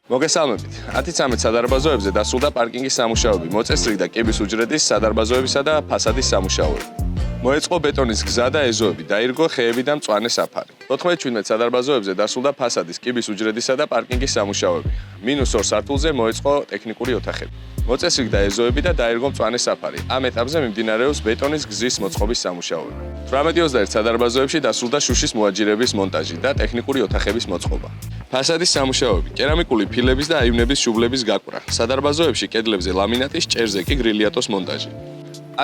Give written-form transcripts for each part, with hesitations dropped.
მოგესალმებით. 10-13 სადარბაზოებზე დასრულდა პარკინგის სამუშაოები, მოწესრიგდა კიბის უჯრედის, სადარბაზოებისა და ფასადის სამუშაოები. მოეწყო ბეტონის გზა და ეზოები, დაირგო ხეები და მწვანე საფარი. 14-17 სადარბაზოებზე დასრულდა ფასადის, კიბის უჯრედისა და პარკინგის სამუშაოები. -2 სართულზე მოეწყო ტექნიკური ოთახები. მოწესრიგდა ეზოები და დაირგო მწვანე საფარი. ამ ეტაპზე მიმდინარეობს ბეტონის გზის მოწყობის სამუშაოები. 18-21 სადარბაზოებში დასრულდა შუშის მოაჯირების მონტაჟი და ტექნიკური ოთახების მოწყობა. ფასადის სამუშაოები, კერამიკული ფილების და აივნების შუბლების გაკვრა. სადარბაზოებში კედლებზე ლამინატის, ჭერზე კი გრილიატოს მონტაჟი.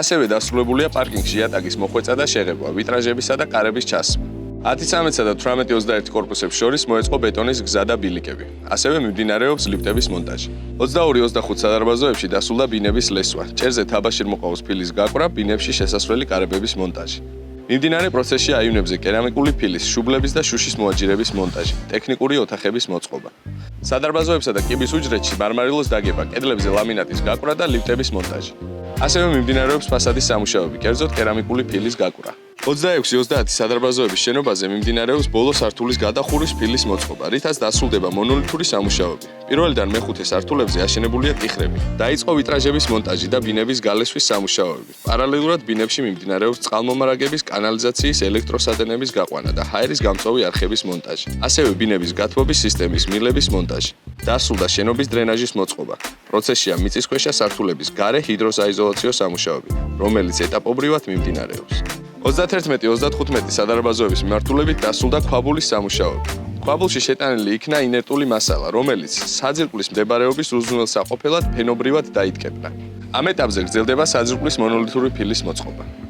ასევე დასრულებულია პარკინგში იატაკის მოხვეწა და შეღებვა, ვიტრაჟებისა და კარების ჩასმა. 10-13 და 18-21 კორპუსებს შორის მოეწყო ბეტონის გზა და ბილიკები. ასევე მიმდინარეობს ლიფტების მონტაჟი. 22-25 სადარბაზოებში დასრულდა ბინების ლესვა, ჭერზე თაბაშირმოყავის ფილის გაკვრა, ბინებში შესასვლელი კარებების მონტაჟი. მიმდინარე პროცესში აივნებზე კერამიკული ფილის, შუბლების და შუშის მოაჯირების მონტაჟი, ტექნიკური ოთახების მოწყობა. სადარბაზოებსა და კიბის უჯრედში მარმარილოს დაგება, კედლებზე ლამინატის გაკვრა და ლიფტების მონტაჟი. ასევე მიმდინარეობს ფასადის სამუშაოები, კერძოდ კერამიკული ფილის გაკვრა. 26-30 სადარბაზოების შენობაზე მიმდინარეობს ბოლო სართულის გადახურვის ფილის მოწყობა, რითაც დასრულდება მონოლითური სამუშაოები. პირველიდან მეხუთე სართულებზე აშენებულია ტიხრები. დაიწყო ვიტრაჟების მონტაჟი და ბინების გალესვის სამუშაოები. პარალელურად ბინებში მიმდინარეობს წყალმომარაგების, კანალიზაციის, ელექტროსადენების გაყვანა და ჰაერის გამწვავი არხების მონტაჟი. ასევე ბინების გათბობის სისტემის მილების მონტაჟი. დასრულდა შენობის დრენაჟის მოწყობა. პროცესშია მიწისქვეშა სართულების გარე ჰიდროსაიზოლაციო სამუშაოები, რომელიც ეტაპობრივად მიმდინარეობს. 31-35 სადარბაზოების მიმართულებით დასრულდა ქვაბულის სამუშაოები. ქვაბულში შეტანილი იქნა ინერტული მასალა, რომელიც საძირკვლის მდებარეობის უზრუნველსაყოფელად ფენობრივად დაიდგებდა. ამ ეტაპზე გრძელდება საძირკვლის მონოლითური ფილის მოწყობა.